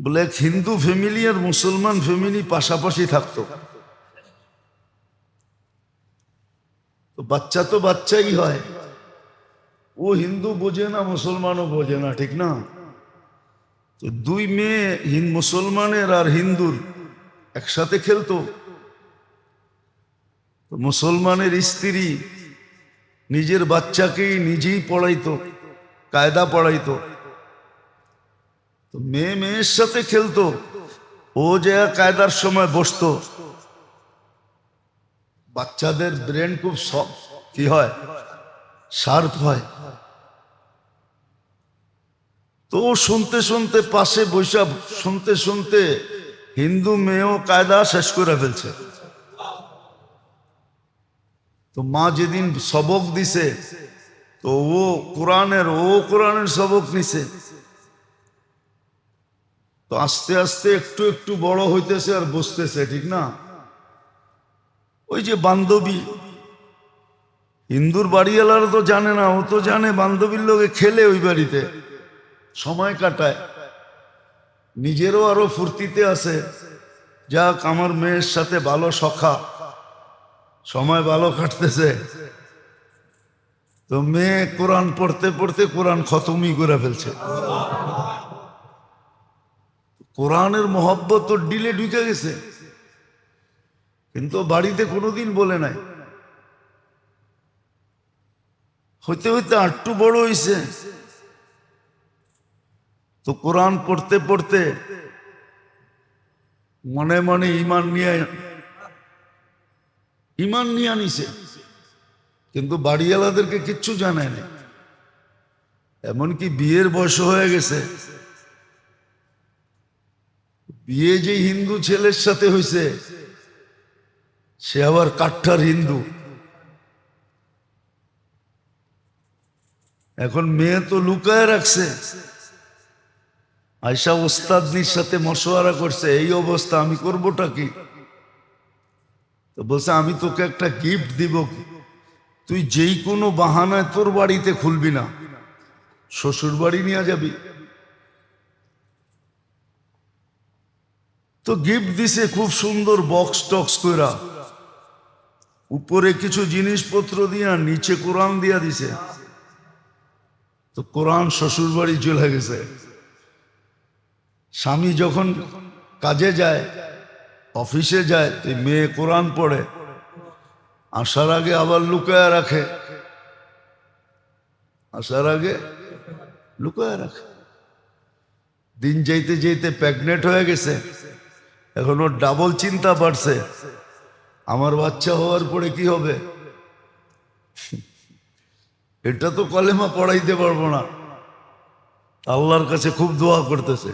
বলে এক হিন্দু ফ্যামিলি আর মুসলমান ফ্যামিলি পাশাপাশি থাকতো। তো বাচ্চাই হয়, ও হিন্দু বোঝে না মুসলমানও বোঝে না, ঠিক না? তো দুই মেয়ে মুসলমানের আর হিন্দুর একসাথে খেলতো। তো মুসলমানের স্ত্রী নিজের বাচ্চাকেই নিজেই পড়াইতো, কায়দা পড়াইতো। তো মেয়ের সাথে খেলতো, ও যে কায়দার সময় বসতো। বাচ্চাদের ব্রেন খুব কি হয়, শার্প হয়। তো শুনতে শুনতে পাশে বৈশাখ শুনতে শুনতে হিন্দু মেয়েও কায়দা শেষ করে ফেলছে। তো মা যেদিন সবক দিছে, তো ও কোরআনের সবক নিছে। তো আস্তে আস্তে একটু একটু বড় হইতেছে আর বুঝতেছে, ঠিক না? ওই যে বান্ধবী, হিন্দুর বাড়িওয়ালারা তো জানে না, ও তো জানে বান্ধবীর লোকে খেলে ওই বাড়িতে সময় কাটায়, নিজেরও আরো ফুর্তিতে আছে। যাক, আমার মেয়ের সাথে ভালো সখা, সময় ভালো কাটতেছে। তো মেয়ে কোরআন পড়তে পড়তে কোরআন খতমই করে ফেলছে। কোরআনের মহব্বত তো ডিলে ঢুকে গেছে, কিন্তু বাড়িতে কোনোদিন বলে নাই। হইতে হইতে আটটু বড় হইছে, তো কোরআন পড়তে পড়তে মনে মনে ইমান নিয়ে নিছে, কিন্তু বাড়িওয়ালাদেরকে কিচ্ছু জানায় না। এমনকি বিয়ের বয়স হয়ে গেছে, বিয়ে যে হিন্দু ছেলের সাথে হয়েছে, সে আবার কাঠ্টার হিন্দু। এখন মেয়ে তো লুকায় রাখছে, আয়সা ওস্তাদনির সাথে মশওয়ারা করছে, এই অবস্থা আমি করবোটা কি? তো বলছে, আমি তোকে একটা গিফট দিব, তুই যেই কোনো বাহানায় তোর বাড়িতে খুলবি না, শ্বশুর বাড়ি নিয়ে যাবি। তো গিফট দিছে খুব সুন্দর বক্স টক্স কইরা, উপরে কিছু জিনিসপত্র দিয়া নিচে কোরআন দিয়া দিছে। তো কোরআন শ্বশুর বাড়ি চলে গেছে। স্বামী যখন কাজে যায়, অফিসে যায়, তো মেয়ে কোরআন পড়ে, আসার আগে আবার লুকায় রাখে, আসার আগে লুকায় রাখে। দিন যাইতে যাইতে প্রেগনেন্ট হয়ে গেছে। এখন ওর ডাবল চিন্তা বাড়ছে, আমার বাচ্চা হওয়ার পরে কি হবে? এটা তো কলেমা পড়াইতে পারবো না। আল্লাহর কাছে খুব দোয়া করতেছে।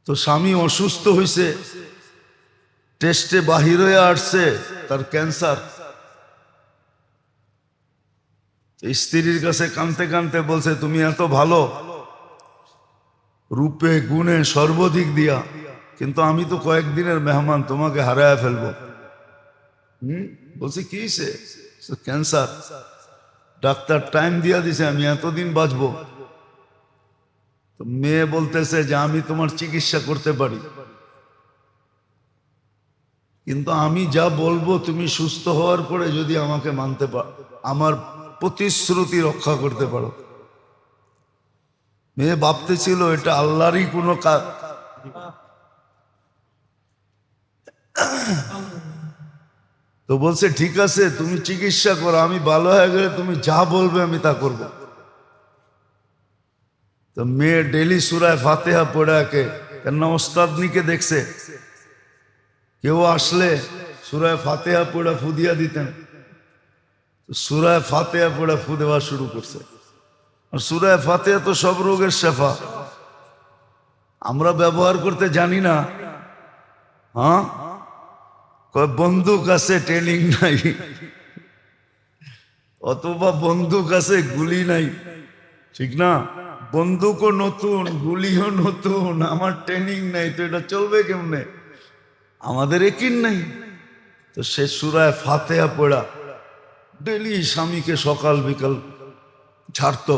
তো স্বামী অসুস্থ হয়েছে, টেস্টে বাহির হয়ে আসছে তার ক্যান্সার। স্ত্রীর কাছে কাঁদতে কাঁদতে বলছে, তুমি এত ভালো, রূপে গুণে সর্বাধিক দিয়া, কিন্তু আমি তো কয়েকদিনের মেহমান, তোমাকে হারায় ফেলবো। বলছি, কি হয়েছে? ক্যান্সার, ডাক্তার টাইম দিয়া দিছে, আমি এতদিন বাঁচবো। তো মেয়ে বলতেছে যে আমি তোমার চিকিৎসা করতে পারি, কিন্তু আমি যা বলবো তুমি সুস্থ হওয়ার পরে যদি আমাকে মানতে পারো, আমার প্রতিশ্রুতি রক্ষা করতে পারো। মেয়ে ভাবতেছিল এটা আল্লাহরই কোনো কাজ। তো বলছে, ঠিক আছে, তুমি চিকিৎসা করো, আমি ভালো হয়ে গেলে তুমি যা বলবে আমি তা করব। তো মেয়ে ডেলি সূরায়ে ফাতিহা পড়াকে, কেন ওস্তাদনিকে দেখছে, কেউ আসলে সূরায়ে ফাতিহা পড়া ফু দিয়া দিতেন। সূরায়ে ফাতিহা পড়া ফু দেওয়া শুরু করছে। আর সূরায়ে ফাতিহা তো সব রোগের শেফা। আমরা ব্যবহার করতে জানি না। হ্যাঁ, বন্দুক আছে, ট্রেনিং নাই, অথবা বন্দুক আছে, গুলি নাই, ঠিক না? বন্দুকও নতুন, গুলিও নতুন, আমার ট্রেনিং নাই, তো এটা চলবে কেমনে? আমাদের একিন নাই। তো সে সূরায়ে ফাতিহা পড়া ডেলি স্বামীকে সকাল বিকাল ছাড়তো।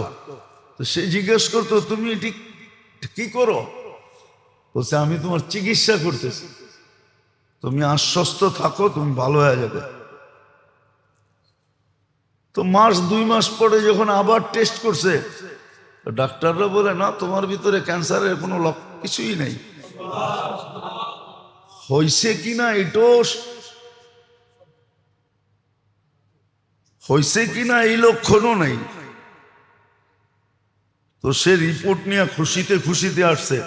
তো সে জিজ্ঞেস করতো তুমি এটি কি করো? বলছে আমি তোমার চিকিৎসা করতেছি, তুমি আশ্বস্ত থাকো, তুমি ভালো হয়ে যাবে। তো মাস 2 মাস পরে যখন আবার টেস্ট করছে, ডাক্তাররা বলে না, তোমার ভিতরে ক্যান্সারের কোনো কিছুই নেই। হয়েছে কিনা এটাও, হয়েছে কিনা এই লক্ষণও নেই। তো সে রিপোর্ট নিয়ে খুশিতে খুশিতে আসছে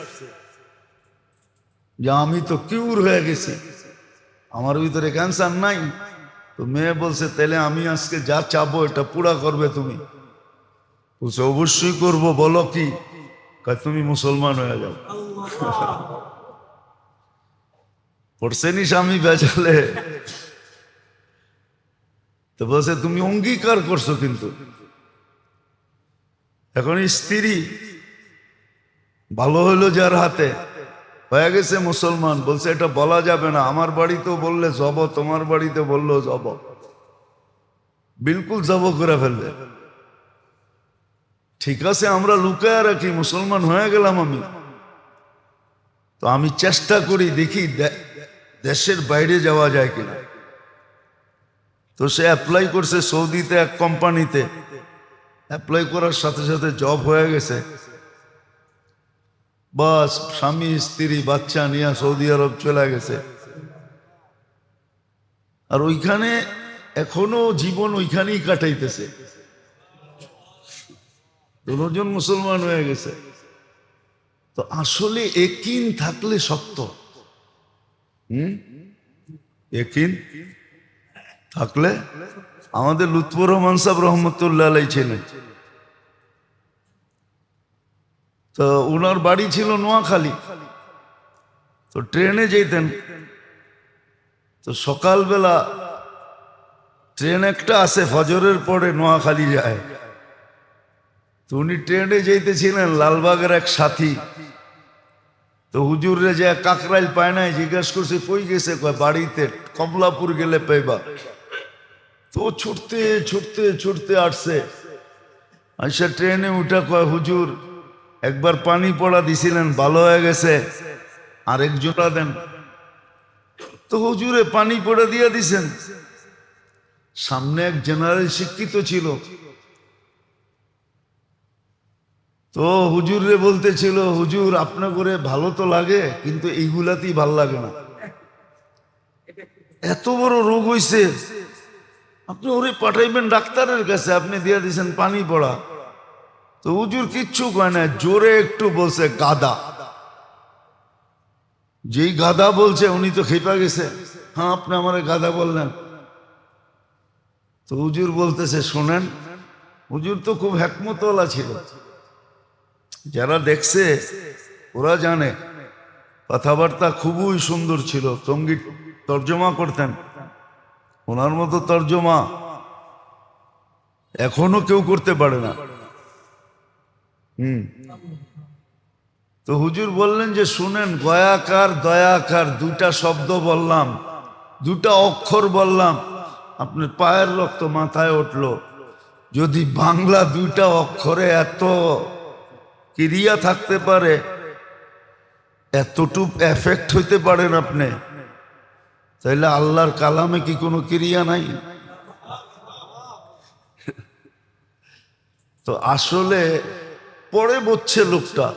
যে আমি তো কিউর হয়ে গেছি, আমার ভিতরে ক্যান্সার নাই। তো মেয়ে বলছে তাহলে আমি আজকে যা চাবো এটা পুরা করবে তুমি? বলছে অবশ্যই করব, বলো কি? তুমি মুসলমান হয়ে যাও। পড়ছেনি স্বামী বেচালে। তো বলছে তুমি অঙ্গীকার করছো, কিন্তু এখন স্ত্রী ভালো হইলো যার হাতে, হয়ে গেছে মুসলমান। বলছে এটা বলা যাবে না, আমার বাড়িতেও বললে জব, তোমার বাড়িতে বললেও জব, বিলকুল জব করে ফেলবে। ঠিক আছে আমরা লুকায় রাখি, মুসলমান হয়ে গেলাম আমি, তো আমি চেষ্টা করি দেখি দেশের বাইরে যাওয়া যায় কিনা। তো সে অ্যাপ্লাই করছে সৌদিতে এক কোম্পানিতে, অ্যাপ্লাই করার সাথে সাথে জব হয়ে গেছে। বাস স্বামী স্ত্রী বাচ্চা নিয়ে সৌদি আরব চলে গেছে। আর ওইখানে এখনো জীবন ওইখানেই কাটাইতেছে। দুজন মুসলমান হয়ে গেছে। তো আসলে একিন থাকলে সত্য, একিন থাকলে। আমাদের লুৎফর রহমান সাহেব রহমতুল্লাহ আলাইহি ছিলেন, তো উনার বাড়ি ছিল নোয়াখালী। তো ট্রেনে যেতেন, তো সকালবেলা ট্রেন একটা আছে ফজরের পরে নোয়াখালী যায়। তো উনি ট্রেনে যেতেছিলেন, লালবাগের এক সাথী তো হুজুরে যে কাকরাইল পায় নাই, জিজ্ঞেস করছে কই গেছে? কয় বাড়িতে, কমলাপুর গেলে পাইবা। তো ছুটতে ছুটতে ছুটতে আসছে, আচ্ছা ট্রেনে উঠা কয় হুজুর একবার পানি পড়া দিছিলেন, ভালো হয়ে গেছে, আরেক জোড়া দেন। তো হুজুরে পানি পড়া দিয়ে দিছেন। সামনে এক জেনারেল শিক্ষিত ছিল, তো হুজুরে বলতেছিল হুজুর আপনার করে ভালো তো লাগে, কিন্তু এইগুলাতেই ভাল লাগে না, এত বড় রোগ হইছে, আপনি ওরে পাঠাইবেন ডাক্তারের কাছে, আপনি দিয়ে দিছেন পানি পড়া। তো হুজুর কিচ্ছু কয় না, জোরে একটু বলছে গাদা। যেই গাদা বলছে উনি তো খেপা গেছে, হ্যাঁ আপনি আমার গাদা বললেন। তো হুজুর বলতেছে শোনেন, হুজুর তো খুব হ্যাকমতওয়ালা ছিল, যারা দেখছে ওরা জানে, কথাবার্তা খুবই সুন্দর ছিল, সঙ্গীত তর্জমা করতেন, ওনার মতো তর্জমা এখনো কেউ করতে পারে না। তো হুজুর বললেন যে শুনেন, গয়াকার দয়াকার দুটা শব্দ বললাম, দুটা অক্ষর বললাম, আপনার পায়ের রক্ত মাথায় উঠলো। যদি বাংলা দুইটা অক্ষরে এত ক্রিয়া থাকতে পারে, এতটুক এফেক্ট হইতে পারেন আপনি, তাইলে আল্লাহর কালামে কি কোনো ক্রিয়া নাই? তো আসলে পরে বলছে লোকটা,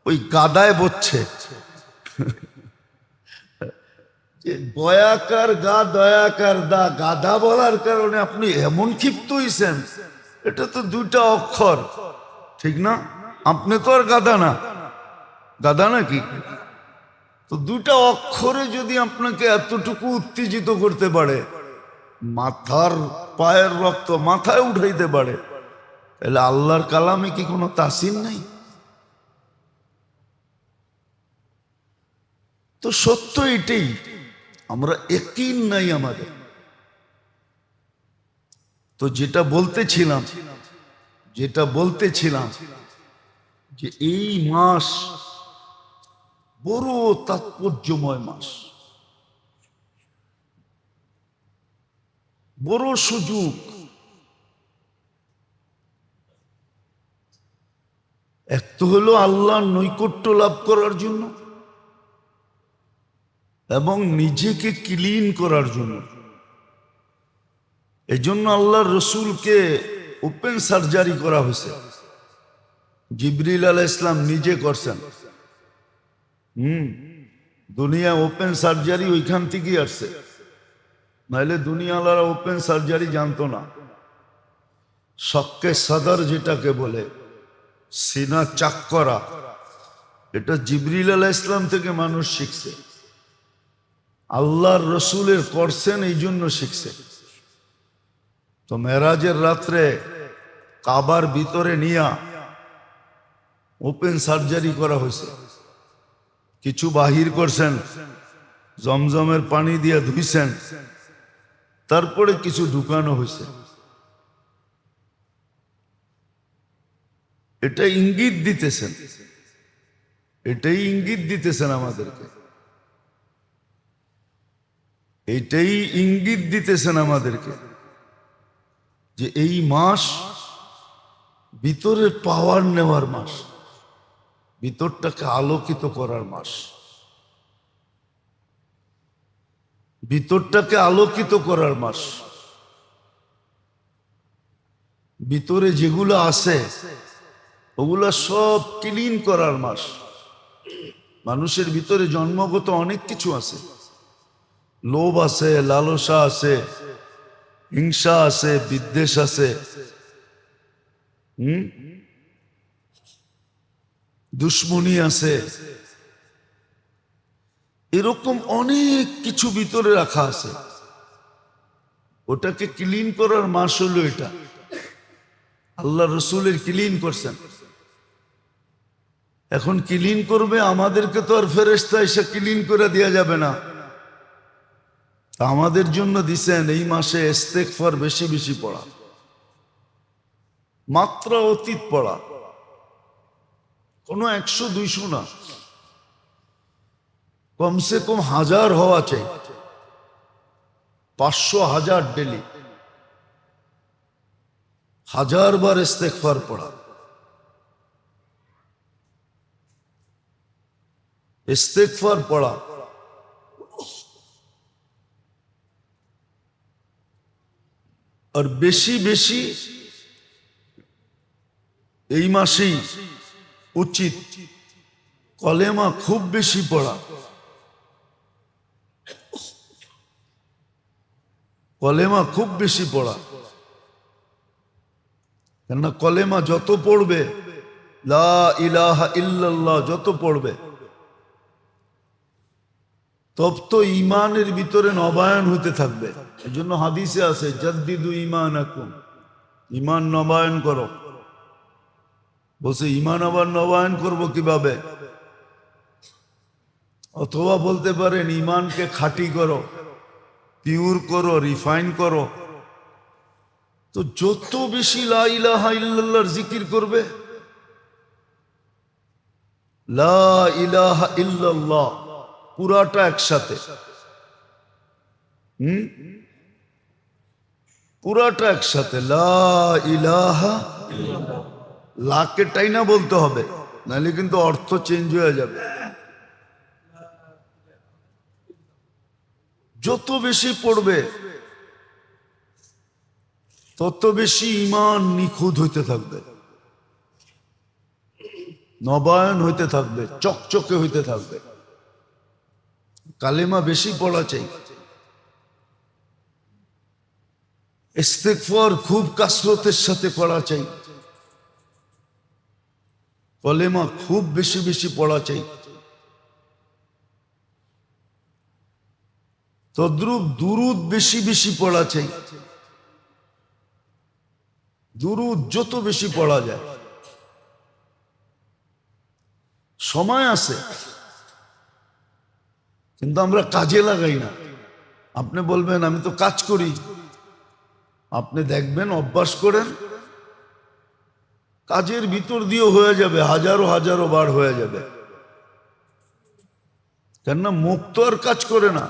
ওই গাদায় বলছে যে দয়াকার গা দয়াকার দা, গাধা বলার কারণে আপনি এমন ক্ষিপ্ত হইছেন, এটা তো দুইটা অক্ষর, ঠিক না? আপনি তো আর গাধা না, গাধা নাকি? তো দুইটা অক্ষরে যদি আপনাকে এতটুকু উত্তেজিত করতে পারে, মাথার পায়ের রক্ত মাথায় উঠাইতে পারে, তাহলে আল্লাহর কালামে কি কোনো তাসির নাই? তো সত্য এটাই, আমরা ইয়াকিন নাই আমাদের। তো যেটা বলতেছিলাম যে এই মাস বড় তাৎপর্যময় মাস, বড় সুযোগ। এক তো হলো আল্লাহর নৈকট্য লাভ করার জন্য এবং নিজেকে ক্লিন করার জন্য। এই জন্য আল্লাহর রসুলকে ওপেন সার্জারি করা হয়েছে। জিবরিল আলাইহিস সালাম নিজে করছেন। দুনিয়া ওপেন সার্জারি ওইখান থেকেই আসছে, নাহলে দুনিয়াওয়ালারা ওপেন সার্জারি জানতো না। শক্কে সদর যেটাকে বলে, সিনা চাক করা, এটা জিবরিল আলাইহিস সালাম থেকে মানুষ শিখছে। আল্লাহর রসুলের করছেন, এই জন্য শিখছে। তো মেরাজের রাত্রে কাবার ভিতরে নিয়া ওপেন সার্জারি করা হয়েছে। কিছু বাহির করছেন, জমজমের পানি দিয়ে ধুইছেন, তারপরে কিছু ঢুকানো হয়েছে। এটা ইঙ্গিত দিতেছেন, এটাই ইঙ্গিত দিতেছেন আমাদেরকে, এটাই ইঙ্গিত দিতেছেন আমাদেরকে যে এই মাস ভিতরের পাওয়ার নেওয়ার মাস, ভিতরটাকে আলোকিত করার মাস, ভিতরটাকে আলোকিত করার মাস। ভিতরে যেগুলো আছে ওগুলা সব ক্লিন করার মাস। মানুষের ভিতরে জন্মগত অনেক কিছু আছে, লোভ আছে, লালসা আছে, হিংসা আছে, বিদ্বেষ আছে, দুশ্মনী আছে, এরকম অনেক কিছু ভিতরে রাখা আছে। ওটাকে ক্লিন করার মাস হলো এটা। আল্লাহ রসুলের ক্লিন করছেন, এখন ক্লিন করবে। আমাদেরকে তো আর ফেরেশতা এসে ক্লিন করে দেওয়া যাবে না। আমাদের জন্য দিছেন এই মাসে ইস্তেগফার বেশি বেশি পড়া, মাত্রা অতীত পড়া, কোনো 100-200 না, কমসে কম 1000 হওয়া চাই, 500-1000 ডেলি, 1000 বার ইস্তেগফার পড়া। ইস্তেগফার পড়া আর বেশি বেশি এই মাসেই উচিত কলেমা খুব বেশি পড়া। কলেমা খুব বেশি পড়া, কেননা কলেমা যত পড়বে, লা ইলাহা ইল্লাল্লাহ যত পড়বে, তব তো ইমানের ভিতরে নবায়ন হতে থাকবে। এই জন্য হাদিসে আছে, জাদ্দিদু ঈমানাকুম, ইমান নবায়ন করো। বলছে ইমান আবার নবায়ন করব কিভাবে? অথবা বলতে পারেন ইমানকে খাঁটি করো, পিওর করো, রিফাইন করো। তো যত বেশি লা ইলাহা ইল্লাল্লাহর জিকির করবে, লা ইলাহা ইল্লাল্লাহ পুরাটা একসাথে, পুরাটা একসাথে, লা ইলাহা, লাকে টাইনা বলতে হবে, নাহলে কিন্তু অর্থ চেঞ্জ হয়ে যাবে। যত বেশি পড়বে তত বেশি ঈমান নিখুঁত হইতে থাকবে, নবায়ন হইতে থাকবে, চকচকে হইতে থাকবে। কালেমা বেশি পড়া চাই, ইস্তেগফার খুব কাসরতের সাথে পড়া চাই, কলেমা খুব বেশি বেশি পড়া চাই। তদ্রূপ দুরুদ বেশি বেশি পড়া চাই। দুরুদ যত বেশি পড়া যায়। সময় আছে কিন্তু আমরা কাজে লাগাই না। আপনি বলবেন আমি তো কাজ করি, আপনি দেখবেন অভ্যাস করেন, কাজের ভিতর দিয়েও হয়ে যাবে, হাজারো হাজারো বার হয়ে যাবে। কেননা মুখ তো আর কাজ করে না।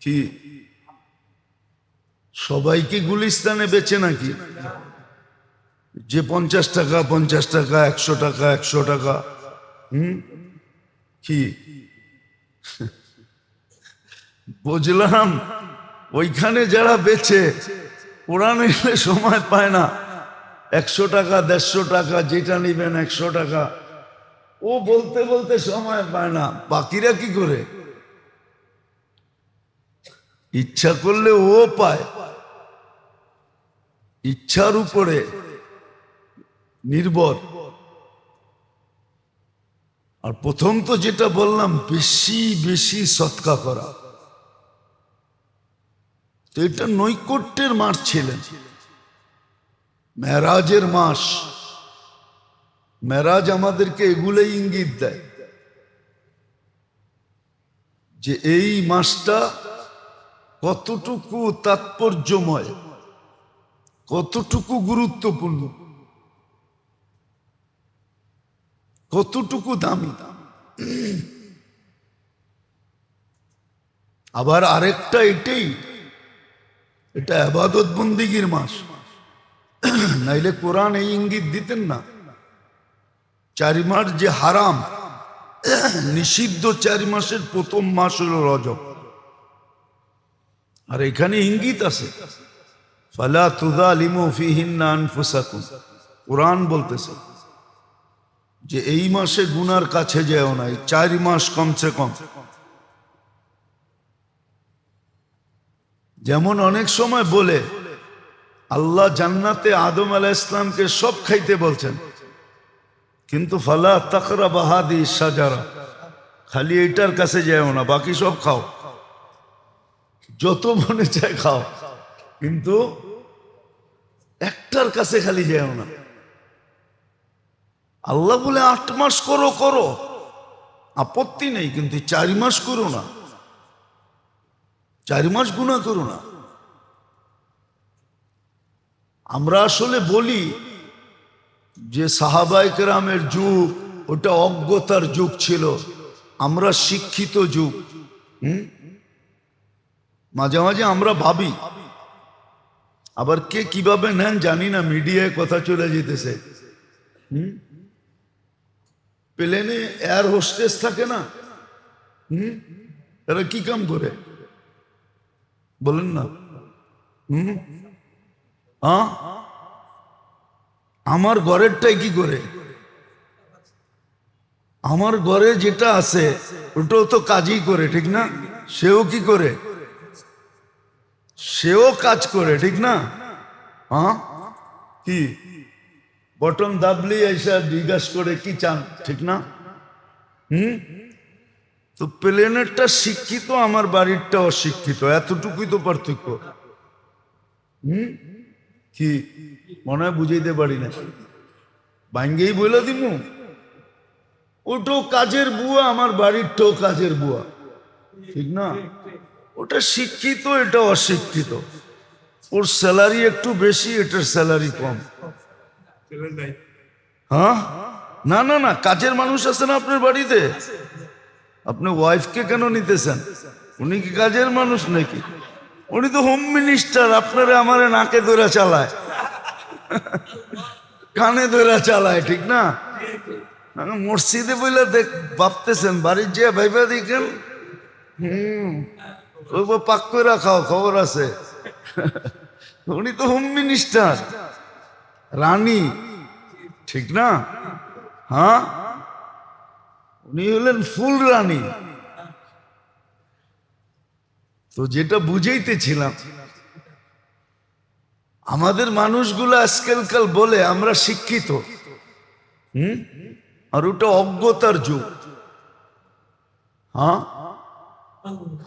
কি সবাইকে গুলিস্তানে বেচে নাকি? যে 50 টাকা 50 টাকা, 100 টাকা 100 টাকা, কি বুঝলাম? ওইখানে যারা বেচে ওরা নিলে সময় পায় না। 100 টাকা 150 টাকা যেটা নিবেন 100 টাকা, ও বলতে বলতে সময় পায় না। বাকিরা কি করে? ইচ্ছা করলে ও পায়, ইচ্ছার উপরে নির্ভর। আর প্রথম তো যেটা বললাম, বেশি বেশি সৎকা করা। তো এটা নৈকট্যের মাস ছিলেন, মেরাজের মাস। মেরাজ আমাদেরকে এগুলোই ইঙ্গিত দেয় যে এই মাসটা কতটুকু তাৎপর্যময়, কতটুকু গুরুত্বপূর্ণ, কতটুকু দামি। আবার আরেকটা এটাই, এটা ইবাদত বন্দিগির মাস। নাইলে কোরআন এই ইঙ্গিত দিতেন না। 4 মাস যে হারাম, নিষিদ্ধ 4 মাসের প্রথম মাস হলো রজব। আর এখানে ইঙ্গিত আছে, ফালা তুযালিমু ফীহিন্না আনফুসাকুম। কোরআন বলতেছে যে এই মাসে গুনার কাছে যেও না, 4 মাস কমসে কম। যেমন অনেক সময় বলে আল্লাহ জান্নাতে আদম আলাইহিস সালামকে সব খাইতে বলছেন, কিন্তু ফালা তাকরাবা হাদিস শাজারা, খালি এইটার কাছে যেও না, বাকি সব খাও, যত মনে চায় খাও, কিন্তু একটার কাছে খালি যেও না। আল্লাহ বলে 8 মাস করো, করো, আপত্তি নেই, কিন্তু 4 মাস করো না, 4 মাস গুনাহ করো না। আমরা আসলে বলি যে সাহাবায়ে কেরামের যুগ ওটা অজ্ঞতার যুগ ছিল, আমরা শিক্ষিত যুগ। মাঝে মাঝে আমরা ভাবি, আবার কে কিভাবে নেন জানি না, মিডিয়ায় কথা চলে যেতেছে। প্লেনে এয়ার হোস্টেস থাকে না, এরা কি কাম করে বলেন না? আমার ঘরেরটাই কি করে? আমার ঘরে যেটা আছে ওটাও তো কাজই করে, ঠিক না? সেও কি করে? সেও কাজ করে, ঠিক না? কি বটন দাবলি এসে জিজ্ঞাসা করে কি চান, ঠিক না? তো প্লেনেরটা শিক্ষিত, আমার বাড়িরটা অশিক্ষিত, এতটুকুই তো পার্থক্য। কি মনে হয় বুঝাইতে পারি না, ভাঙ্গেই বলে দিব। ওটাও কাজের বুয়া, আমার বাড়িরটাও কাজের বুয়া, ঠিক না? ওটা শিক্ষিত, এটা অশিক্ষিত। ওর স্যালারি একটু বেশি, এটার স্যালারি কম। হ্যাঁ, না না না, কাজের মানুষ আছে না আপনার বাড়িতে? আপনি ওয়াইফকে কেন নিতেছেন? উনি কি কাজের মানুষ নাকি? উনি তো হোম মিনিস্টার, আপনারা আমারে নাকে ধরে চালায়, কানে ধরে চালায়, ঠিক না? মসজিদে বলে দেখ ভাবতেছেন, বাড়ির যে ভাইবা দেখেন, পাক করে খাও, খবর আছে। উনি তো হোম মিনিস্টার, রানী, ঠিক না? হ্যাঁ, উনি হলেন ফুল রানী। তো যেটা বুঝাইতেছিলাম, আমাদের মানুষগুলো আজকালকাল বলে আমরা শিক্ষিত, আর ওটা অজ্ঞতার যুগ। হ্যাঁ,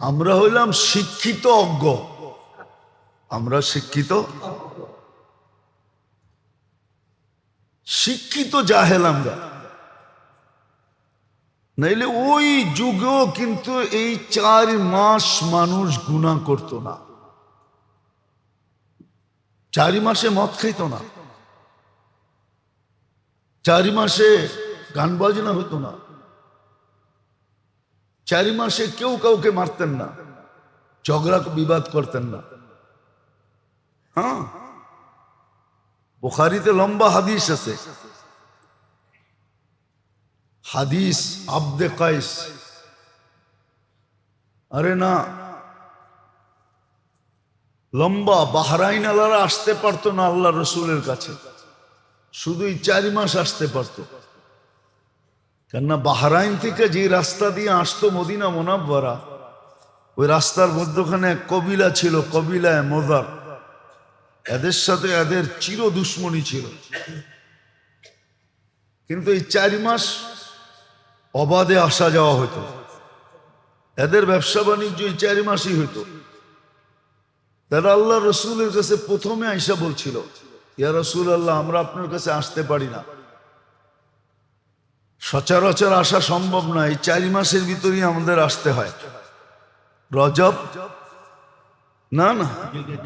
আমরা হইলাম শিক্ষিত অজ্ঞ, আমরা শিক্ষিত, শিক্ষিত জাহেল আমরা। নাইলে ওই যুগেও কিন্তু এই 4 মাস মানুষ গুনাহ করত না, 4 মাসে মদ খাইত না, 4 মাসে গান বাজনা হতো না, 4 মাসে কেউ কাউকে মারতেন না, ঝগড়া বিবাদ করতেন না। হ্যাঁ, বুখারীতে লম্বা হাদিস আছে, হাদিস আব্দে কাইস, আরে না লম্বা, বাহরাইন আলারা আসতে পারতো না আল্লাহ রসুলের কাছে, শুধুই 4 মাস আসতে পারতো। কেননা বাহরাইন থেকে যে রাস্তা দিয়ে আসতো মদিনা মুনাব্বারা, ওই রাস্তার মধ্যখানে এক কবিলা ছিল, কবিলায় মোজার, এদের সাথে এদের চির দুশ্মনী ছিল। কিন্তু এই 4 মাস অবাধে আসা যাওয়া হতো, এদের ব্যবসা বাণিজ্য এই 4 মাসই হইতো। তারা আল্লাহ রসুলের কাছে প্রথমে আইসা বলছিল, ইয়া রাসূলুল্লাহ, আমরা আপনার কাছে আসতে পারি না, সচরাচর আসা সম্ভব না, এই 4 মাসের ভিতরেই আমাদের আসতে হয়। রজব না না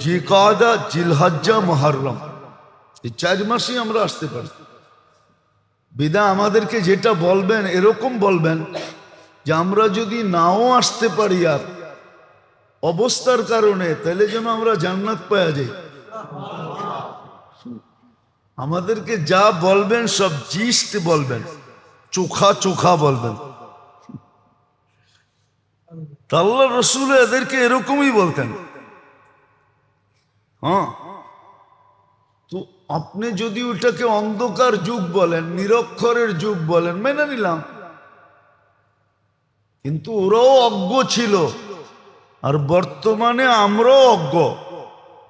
জিলকাদা, জিলহজ্জা, মুহররম, এই 4 মাসেই আমরা আসতে পারি। বিদা আমাদেরকে যেটা বলবেন এরকম বলবেন যে আমরা যদি নাও আসতে পারি আর অবস্থার কারণে, তাহলে যেন আমরা জান্নাত পাওয়া যাই। আমাদেরকে যা বলবেন সব জিস্ট বলবেন, চোখা চোখা বলবেন। আল্লাহ রসুল এদেরকে এরকমই বলতেন। হ্যাঁ, তো আপনি যদি ওটাকে অন্ধকার যুগ বলেন, নিরক্ষরের যুগ বলেন, মেনে নিলাম, কিন্তু ওরাও অজ্ঞ ছিল আর বর্তমানে আমরাও অজ্ঞ,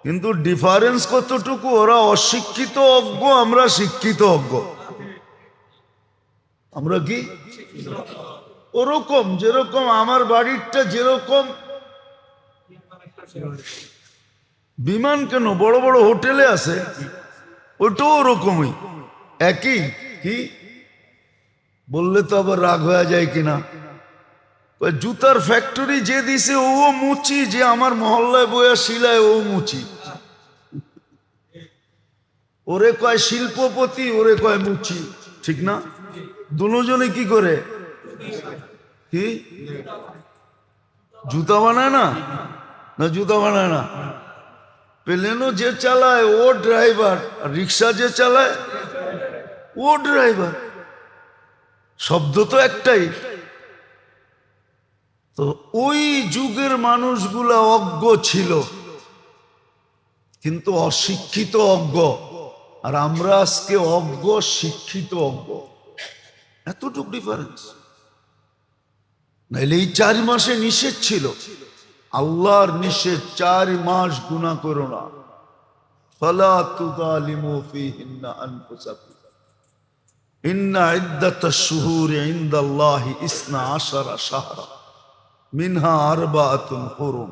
কিন্তু ডিফারেন্স কতটুকু, ওরা অশিক্ষিত অজ্ঞ, আমরা শিক্ষিত অজ্ঞ। আমরা কি ওরকম, যেরকম আমার বাড়িটা যেরকম বিমান, কেন বড় বড় হোটেলে আছে, ওটাও ওরকমই, একই। কি বললে তো আবার রাগ হয়ে যায় কিনা, জুতার ফ্যাক্টরি যে দিছে ও মুচি, যে আমার মহল্লায় বইয়া শিলায় ও মুচি, ওরে কয় শিল্পপতি, ওরে কয় মুচি, ঠিক না? দুজনে কি করে, কি জুতা বানায় না? না জুতা বানায় না, প্লেনও যে চালায় ও ড্রাইভার, আর রিক্সা যে চালায় ও ড্রাইভার, শব্দ তো একটাই। তো ওই যুগের মানুষগুলা অজ্ঞ ছিল, কিন্তু অশিক্ষিত অজ্ঞ, আর আমরা আজকে অজ্ঞ শিক্ষিত অজ্ঞ, এতটুকু ডিফারেন্স। নাইলে এই 4 মাসে নিষেধ ছিল, আল্লাহর নিষেধ, 4 মাস গুনাহ করো না, ফালা তুযালিমু ফীহিন্না আনফুসাকুম, ইন্না ইদ্দাতাশ শুহুরি ইনদাল্লাহি 12 শাহরা মিনহা আরবাআতুন হুরুম।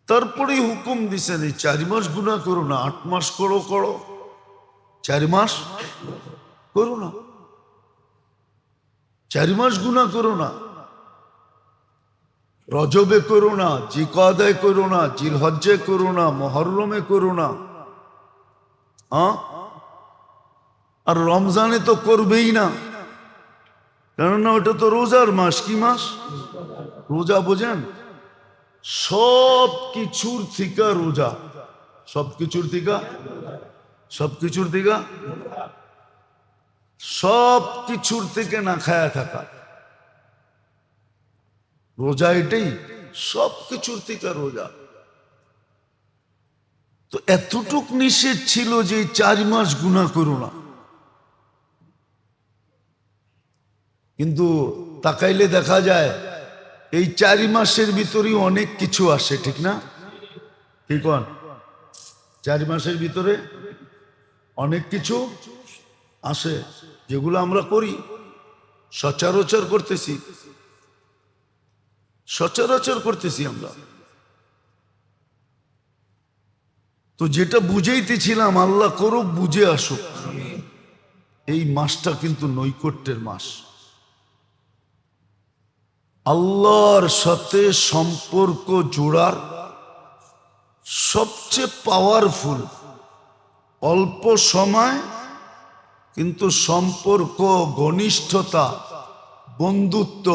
তারপরে হুকুম দিছেন এই 4 মাস গুনাহ করো না, 8 মাস করো, 4 মাস করো না, 4 মাস গুনাহ করো না। রজবে করো না, জিলকাদায় করো না, জিলহজ্জে করো না, মুহররমে করো না, আর রমজানে তো করবেই না, কেননা ওটা তো রোজার মাস। কি মাস? রোজা বোঝেন? সব কিছুর থেকে রোজা, সব কিছুর থেকে, সব কিছুর থেকে, সব কিছুর থেকে না খায়া থাকা, রোজা এটাই, সব কিছুর থেকে রোজা। তো এতটুক নিষেধ ছিল যে 4 মাস গুনাহ করো না। কিন্তু তাকাইলে দেখা যায় এই 4 মাসের ভিতরেই অনেক কিছু আসে, ঠিক না? কি কোন? 4 মাসের ভিতরে অনেক কিছু আসে, যেগুলো আমরা করি, সচরাচর করতেছি, সচরাচর করতেছি আমরা। তো যেটা বুঝাইতেছিলাম, আল্লাহ করুক, বুঝে আসুক। এই মাসটা কিন্তু নৈকট্যের মাস, আল্লাহর সাথে সম্পর্ক জোড়ার সবচেয়ে পাওয়ারফুল, অল্প সময় কিন্তু সম্পর্ক, ঘনিষ্ঠতা, বন্ধুত্ব,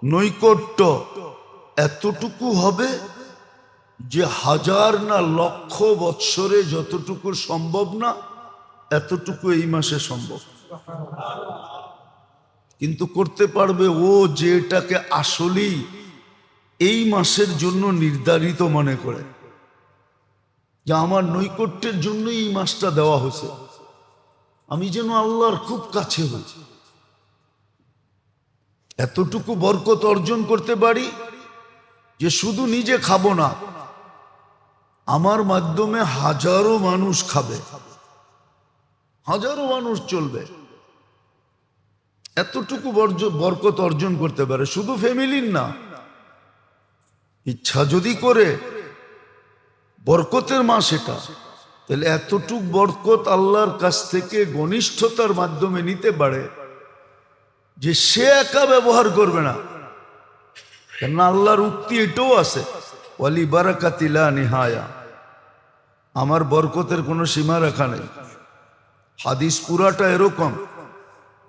নৈকট্য এতটুকু হবে যে হাজার না লক্ষ বৎসরে যতটুকু সম্ভব না এতটুকু এই মাসে সম্ভব, কিন্তু করতে পারবে ও যেটাকে আসলেই এই মাসের জন্য নির্ধারিত মনে করে, যে আমার নৈকট্যের জন্য এই মাসটা দেওয়া হয়েছে, আমি যেন আল্লাহর খুব কাছে হয়েছি, এতটুকু বরকত অর্জন করতে পারি যে শুধু নিজে খাবো না, আমার মাধ্যমে হাজারো মানুষ খাবে, হাজারো মানুষ চলবে, এতটুকু বরকত অর্জন করতে পারে, শুধু ফ্যামিলির না, ইচ্ছা যদি করে বরকতের মাস এটা, তাহলে এতটুক বরকত আল্লাহর কাছ থেকে ঘনিষ্ঠতার মাধ্যমে নিতে পারে যে সে একা ব্যবহার করবে না। কেননা আল্লাহর উক্তি এটাও আছে, ওয়ালি বারাকাতিলা নিহায়া, আমার বরকতের কোনো সীমা রেখা নেই। হাদিস পুরাটা এরকম,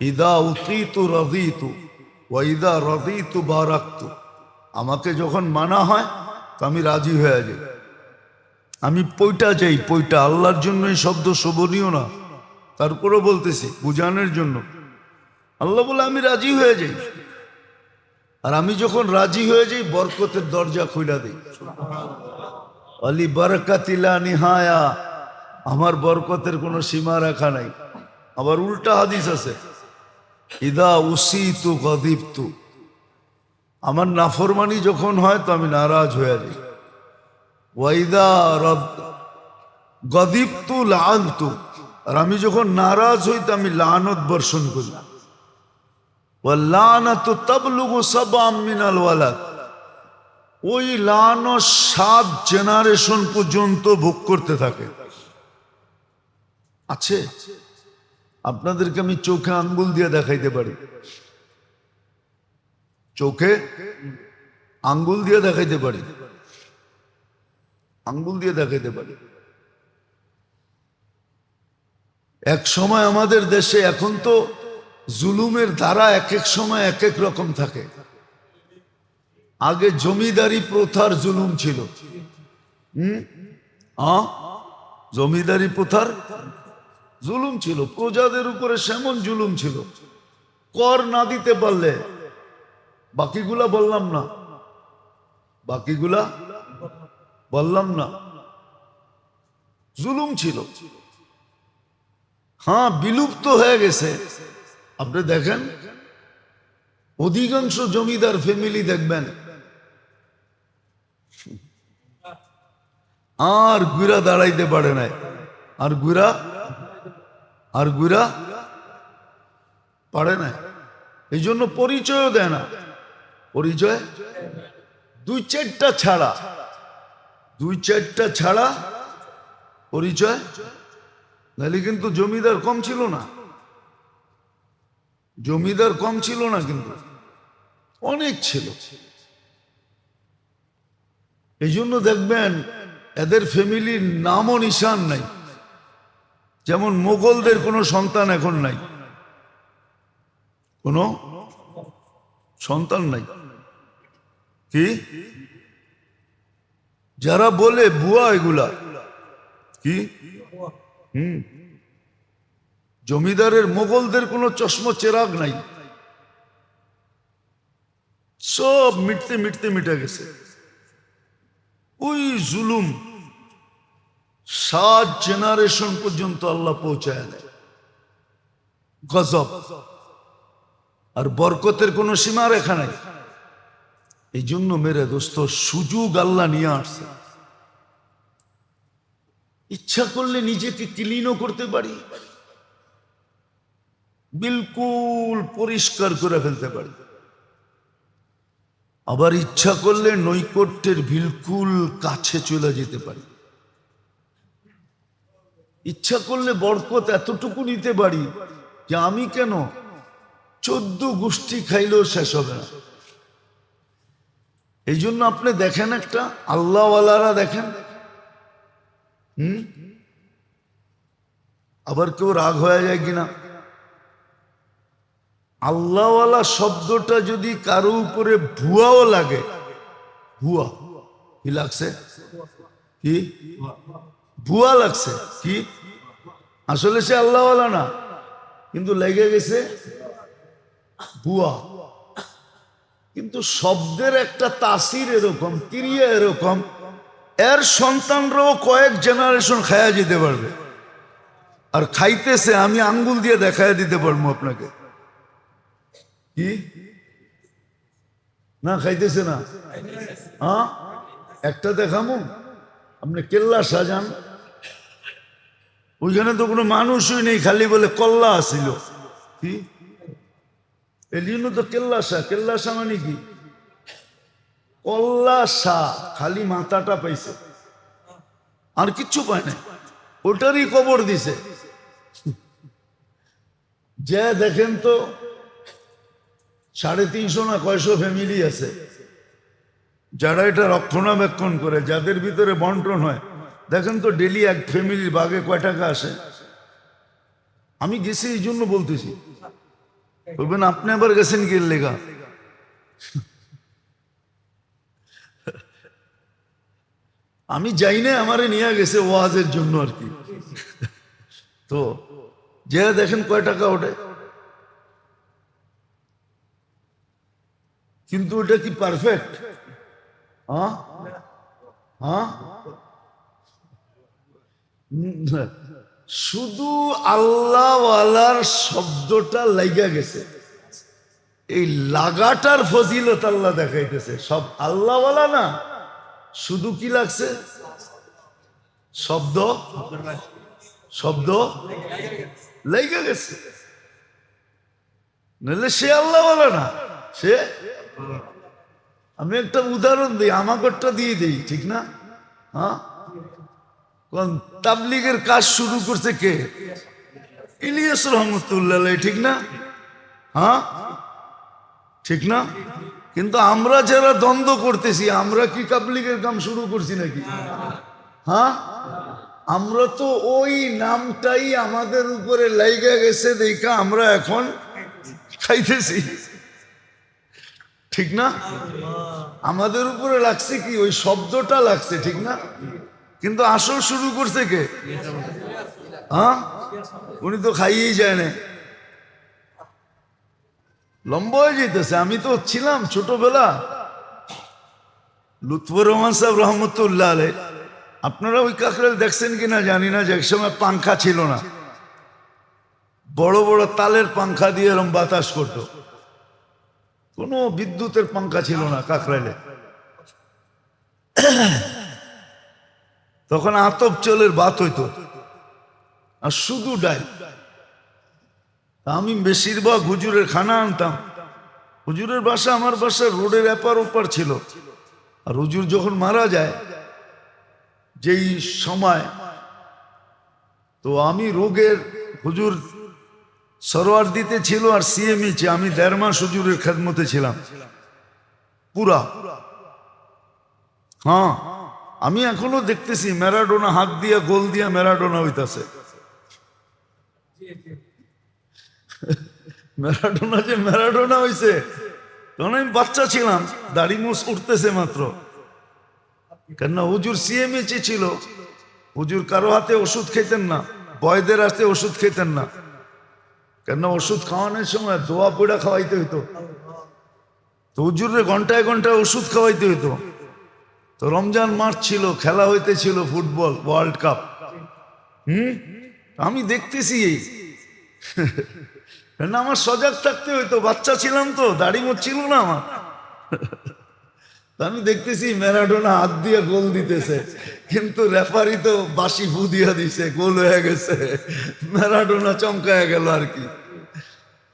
ইদা উতিতু রাদিতু ওয়া ইদা রাদিতু বারাকতু, আমাকে যখন মানা হয় তো আমি রাজি হয়ে যাই, আমি পয়টা যাই, পয়টা আল্লাহর জন্য এই শব্দ শোভনীয় না, তারপরেও বলতেছি বুঝানোর জন্য। আল্লাহ বলে আমি রাজি হয়ে যাই, আর আমি যখন রাজি হয়ে যাই বরকতের দরজা খুলে দিই। আলি বারাকাতিলা নিহায়া, আমার বরকতের কোনো সীমা রেখা নাই। আবার উল্টা হাদিস আছে, ইদা উসিতু গদিবতু, আমার নাফরমানি যখন হয় তো আমি নারাজ হয়ে যাই। ওয়াইদা গদিবতু লাআনতু, আর আমি যখন নারাজ হই তো আমি লানত বর্ষণ করি। ওয়াল্লানাতু তাবলুগু সাবআম মিনাল ওয়ালাদ, ওই লানত 7 জেনারেশন পর্যন্ত ভোগ করতে থাকে। আছে, আপনাদেরকে আমি চোখে আঙ্গুল দিয়ে দেখাইতে পারি, চোখে আঙ্গুল দিয়ে দেখাইতে পারি, আঙ্গুল দিয়ে দেখাইতে পারি। এক সময় আমাদের দেশে, এখন তো জুলুমের ধারা এক এক সময় এক এক রকম থাকে। আগে জমিদারি প্রথার জুলুম ছিল, জমিদারি প্রথার জুলুম ছিল, প্রজাদের উপরে সেমন জুলুম ছিল, কর না দিতে পারলে, বাকিগুলা বললাম না, বাকিগুলা বললাম না, জুলুম ছিল। হ্যাঁ, বিলুপ্ত হয়ে গেছে। আপনি দেখেন অধিকাংশ জমিদার ফ্যামিলি দেখবেন আর গুড়া দাঁড়াইতে পারে না, আর গুড়া পারে না, এই জন্য পরিচয়ও দেয় না। পরিচয় 2-4টা ছাড়া, 2-4টা ছাড়া পরিচয়, নাহলে কিন্তু জমিদার কম ছিল না, জমিদার কম ছিল না, কিন্তু অনেক ছিল। এই জন্য দেখবেন এদের ফ্যামিলির নামও নিশান নাই। যেমন মোগলদের কোনো সন্তান এখন নাই, কোনো সন্তান নাই। কি যারা বলে বুয়া, এগুলা কি জমিদারের মোগলদের কোনো চশমা চেরাগ নাই, সব মিটতে মিটতে মিটে গেছে। ওই জুলুম 7 জেনারেশন পর্যন্ত আল্লাহ পৌঁছায় দেয়, গজব। আর বরকতের কোনো সীমা রেখা নাই। এই জন্য মেরে দোস্ত, সুযোগ আল্লাহ নিয়ে আসছে, ইচ্ছা করলে নিজেকে ক্লিনও করতে পারি, বিলকুল পরিষ্কার করে ফেলতে পারি। আবার ইচ্ছা করলে নৈকট্যের বিলকুল কাছে চলে যেতে পারি। ইচ্ছা করলে বরকত এতটুকু নিতে পারি যে আমি কেন 14 গোষ্ঠী খাইলেও শেষ হবে না। এই জন্য আপনি দেখেন, একটা আল্লাহওয়ালারা দেখেন, আবার কেউ রাগ হয়ে যায় কিনা, আল্লাহওয়ালা শব্দটা যদি কারো উপরে ভুয়াও লাগে, ভুয়া কি লাগছে, কি ভুয়া লাগছে? কি আসলে সে আল্লাহওয়ালা না, কিন্তু লেগে গেছে ভুয়া। কিন্তু শব্দের একটা তাসির এরকম, ক্রিয়া এরকম, এর সন্তানরাও কয়েক জেনারেশন খায়া যেতে পারবে। আর খাইতেছে, আমি আঙ্গুল দিয়ে দেখায় দিতে পারবো আপনাকে। কি না খাইতেছে না? হ্যাঁ, একটা দেখামো। আপনি কেল্লা সাজান, ওইখানে তো কোনো মানুষই নেই, খালি বলে কল্লা আসিল। কি এই জন্য তো কেল্লা শাহ। কেল্লা শাহ মানে কি? কল্লা শাহ, খালি মাথাটা পাইছে, আর কিচ্ছু পায় না, ওটারই কবর দিছে। যে দেখেন তো 350 না কয়শো ফ্যামিলি আছে যারা এটা রক্ষণাবেক্ষণ করে, যাদের ভিতরে বন্টন হয়। দেখেন তো ডেলি এক ফ্যামিলির বাগে কয় টাকা আসে? আমি গেছি এই জন্য বলতেছি, বলবেন আপনি আবার গেছেন কি লেগা? আমি যাই না, আমারে নিয়ে গেছে ওয়াজের জন্য আর কি। তো যে দেখেন কয় টাকা ওঠে। কিন্তু ওটা কি পারফেক্ট? হ্যাঁ হ্যাঁ, শুধু আল্লাহওয়ালার শব্দটা লাইগা গেছে, এই লাগাটার ফজিলত আল্লাহ দেখাইতেছে। সব আল্লাহওয়ালা না, শুধু কি লাগছে? শব্দ, শব্দ লাইগা গেছে। নাহলে সে আল্লাহওয়ালা না, সে। আমি একটা উদাহরণ দিই, আমাকেরটা দিয়ে দিই, ঠিক না? হ্যাঁ, কোন তাবলিগের কাজ শুরু করছে কে? ইলিয়াস রহমতুল্লাহ, ঠিক না? হ্যাঁ, ঠিক না? কিন্তু আমরা যারা দ্বন্দ্ব করতেছি, আমরা কি তাবলিগের কাম শুরু করছি নাকি? হ্যাঁ, আমরা তো ওই নামটাই আমাদের উপরে লাইগা গেছে দেখা আমরা এখন খাইতেছি, ঠিক না? আমাদের উপরে লাগছে কি? ওই শব্দটা লাগছে, ঠিক না? কিন্তু আসল শুরু করছে কে? হ্যাঁ, উনি তো খাইয়েই যায় না, লম্বা হয়ে যেতেছে। আমি তো ছিলাম ছোটবেলা, লুৎফর রহমান সাহেব রহমতুল্লাহ আলাইহ, আপনারা ওই কাকরাইল দেখছেন কিনা জানি না, যে একসময় পাংখা ছিল না, বড় বড় তালের পাংখা দিয়ে এরকম বাতাস করতো, কোনো বিদ্যুতের পাংখা ছিল না কাকরাইলে। তখন আতপ চলের ভাত হইতো আর শুধু ডাল। আমি বেশিরভাগ হুজুরের খানা আনতাম। হুজুরের বাসা আমার বাসা রোডের এপার ওপার ছিল। আর হুজুর যখন মারা যায়, যেই সময়, তো আমি রোগের, হুজুর সরোয়ার দিতে ছিল আর সিএমই, আমি 1.5 মাস হুজুরের খেদমতে ছিলাম পুরা। হ্যাঁ, আমি এখনো দেখতেছি ম্যারাডোনা হাত দিয়া গোল দিয়া ম্যারাডোনা হইতাছে। ম্যারাডোনা যে ম্যারাডোনা হইছে, তখন আমি বাচ্চা ছিলাম, দাড়ি মুছ উঠতেছে মাত্র। কেননা হুজুর সিএমএ ছিল, হুজুর কারো হাতে ওষুধ খেতেন না, বয়দের হাতে ওষুধ খেতেন না। কেননা ওষুধ খাওয়ানোর সময় দোয়া পোড়া খাওয়াইতে হইতো, তো হুজুরে ঘন্টায় ঘন্টায় ওষুধ খাওয়াইতে হইতো। তো রমজান মাস ছিল, খেলা হইতেছিল ফুটবল ওয়ার্ল্ড কাপ। আমি দেখতেছি, না আমার সজাগ থাকতে হইতো, বাচ্চা ছিলাম তো, দাড়ি মোট ছিল না আমার। আমি দেখতেছি ম্যারাডোনা হাত দিয়ে গোল দিতেছে, কিন্তু রেফারি তো বাসি ফু দিয়া দিছে, গোল হয়ে গেছে, ম্যারাডোনা চমকায় গেল আর কি।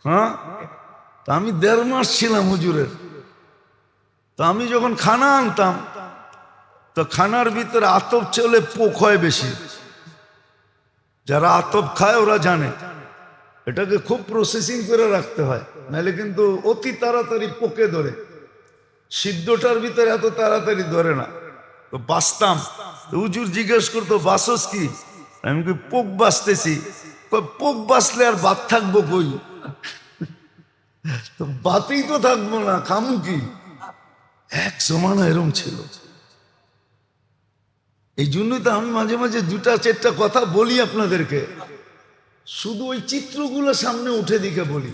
হ্যাঁ, তা আমি 1.5 মাস ছিলাম হুজুরের। তো আমি যখন খানা আনতাম, তো খানার ভিতরে আতপ চলে পোক হয় বেশি। যারা আতপ খায় ওরা জানে এটাকে খুব প্রসেসিং করে রাখতে হয়, নাহলে কিন্তু অতি তাড়াতাড়ি পোকে ধরে। সিদ্ধটার ভিতরে এত তাড়াতাড়ি ধরে না। তো বাঁচতাম, তো হুজুর জিজ্ঞেস করতো বাসস কি? আমি কি পোক বাঁচতেছি। পোক বাঁচলে আর ভাত থাকবো কই? তো ভাতেই তো থাকবো না, খামু কি? এক জমানা এরম ছিল। এই জন্যই তো আমি মাঝে মাঝে দুটা চারটা কথা বলি আপনাদেরকে, শুধু ওই চিত্রগুলো সামনে উঠে দিকে বলি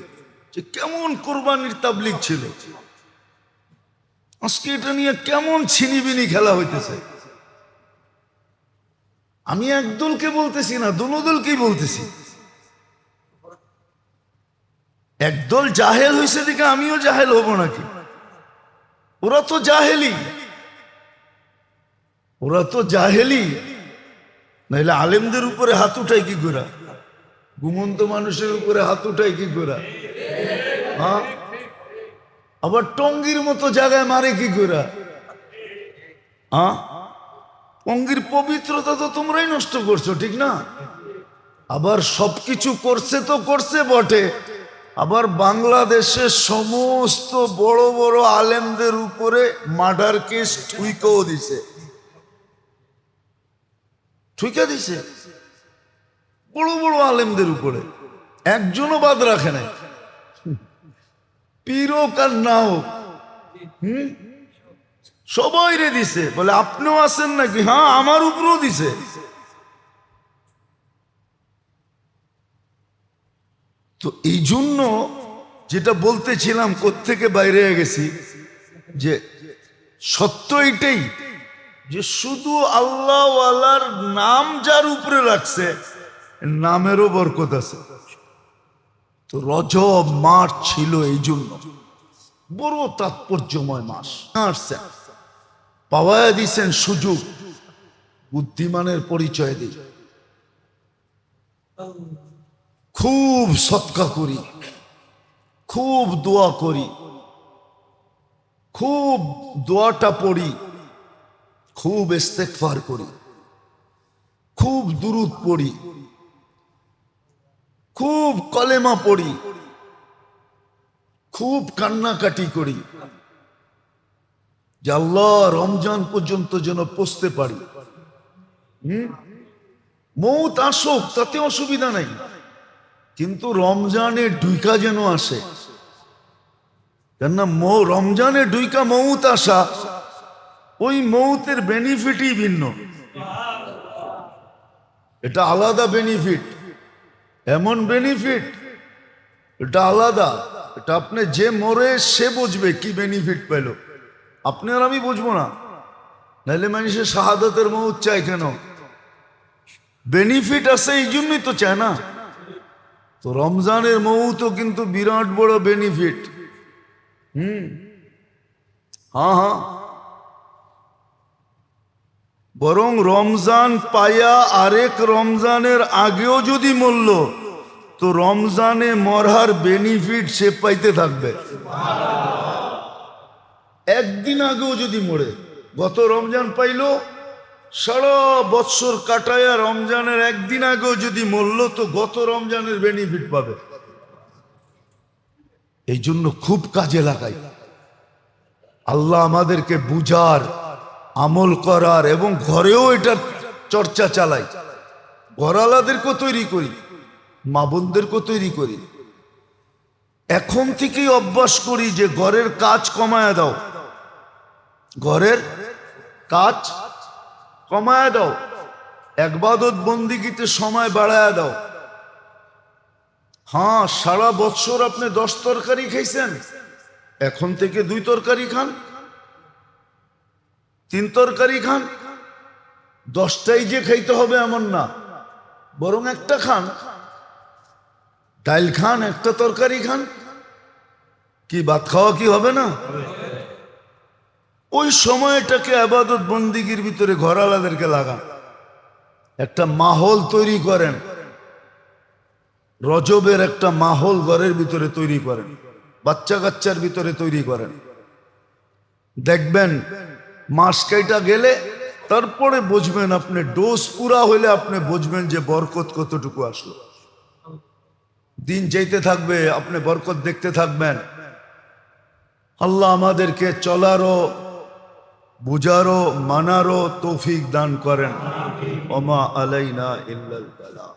যে কেমন কোরবানির তাবলিগ ছিল, আজকে এটা নিয়ে কেমন ছিনিবিনি খেলা হইতেছে। আমি একদলকে বলতেছি না, দলকেই বলতেছি। একদল জাহেল হয়েছে দিকে আমিও জাহেল হব নাকি? ওরা তো জাহেলি, নাইলে আলেমদের উপরে হাত উঠায় কি গোরা? ঘুমন্ত মানুষের উপরে হাত উঠায় কি গোরা? হ্যাঁ, আবার টঙ্গির মতো জায়গায় মারে কি গোরা? হ্যাঁ, টঙ্গির পবিত্রতা তো তোমরাই নষ্ট করছো, ঠিক না? আবার সবকিছু করছে তো করছে বটে, আবার বাংলাদেশের সমস্ত বড় বড় আলেমদের উপরে মার্ডার কেস ঠুইকেও দিছে, বড় বড় আলেমদের উপরে একজনও বাদ রাখে নাই, পীর হোক আর না হোক, সবাই রে দিছে। বলে আপনিও আছেন নাকি? হ্যাঁ, আমার উপরেও দিছে। তো এই জন্য যেটা বলতেছিলাম, কোত্থেকে বাইরে গেছি, যে সত্য এটাই যে শুধু আল্লাহওয়ালার নাম যার উপরে রাখছে, নামেরও বরকত আছে। তো রজব মাস ছিল এই জন্য বড় তাৎপর্যময় মাস। আসছেন, পাওয়া দিচ্ছেন সুযোগ, বুদ্ধিমানের পরিচয় দিই। খুব সৎকা করি, খুব দোয়া করি, খুব দোয়াটা পড়ি, খুব ইস্তেগফার করি, খুব দুরূদ পড়ি, খুব কলেমা পড়ি, খুব কান্নাকাটি করি যে আল্লাহ রমজান পর্যন্ত যেন পৌঁছতে পারি। মৌত আসুক তাতে অসুবিধা নাই, কিন্তু রমজানে ডুইকা যেন আসে। কেননা রমজানে ডুইকা মৌত আসা, ওই মৌতের বেনিফিটই ভিন্ন। এটা আলাদা বেনিফিট, এমন বেনিফিট, এটা আলাদা। এটা আপনি যে মরে সে বুঝবে কি বেনিফিট পেল, আপনি আর আমি বুঝবো না। নাইলে মানুষের শাহাদাতের মৌত চায় কেন? বেনিফিট আছে এই জন্যই তো চায় না। তো রমজানের মৌতও কিন্তু বিরাট বড় বেনিফিট। হ্যাঁ, বরং রমজান পাইয়া আরেক রমজানের আগেও যদি মরল, তো রমজানে মরার বেনিফিট সে পাইতে থাকবে। একদিন আগেও যদি মরে, গত রমজান পাইল, সারা বৎসর কাটায়া রমজানের একদিন আগেও যদি মরল, তো গত রমজানের বেনিফিট পাবে। এই জন্য খুব কাজে লাগাই। আল্লাহ আমাদেরকে বুঝার, আমল করার এবং ঘরেও এটার চর্চা চালাই। ঘরালাদেরকেও তৈরি করি, মা বোনদেরকেও তৈরি করি। এখন থেকেই অভ্যাস করি যে ঘরের কাজ কমায় দাও, ঘরের কাজ কমায় দাও, ইবাদত বন্দিগিতে সময় বাড়ায় দাও। হ্যাঁ, সারা বৎসর আপনি 10 তরকারি খাইছেন, এখন থেকে 2 তরকারি খান, 3 তরকারি খান। 10টাই যে খাইতে হবে এমন না, বরং একটা খান, ডাল খান, একটা তরকারি খান। কি ভাত খাওয়া কি হবে না? ওই সময়টাকে ইবাদত বন্দিগির ভিতরে ঘরালাদেরকে লাগান, একটা মাহল তৈরি করেন। রজবের একটা মাহল ঘরের ভিতরে তৈরি করেন, বাচ্চা কাচ্চার ভিতরে তৈরি করেন। দেখবেন মাস কাইটা গেলে তারপরে বুঝবেন, আপনি ডোজ পুরা হইলে আপনি বুঝবেন যে বরকত কতটুকু আসলো। দিন যেতে থাকবে, আপনি বরকত দেখতে থাকবেন। আল্লাহ আমাদেরকে চলারও, বুঝারও, মানারও তৌফিক দান করেন। ওমা আলাইনা ইল্লাল বালাগ।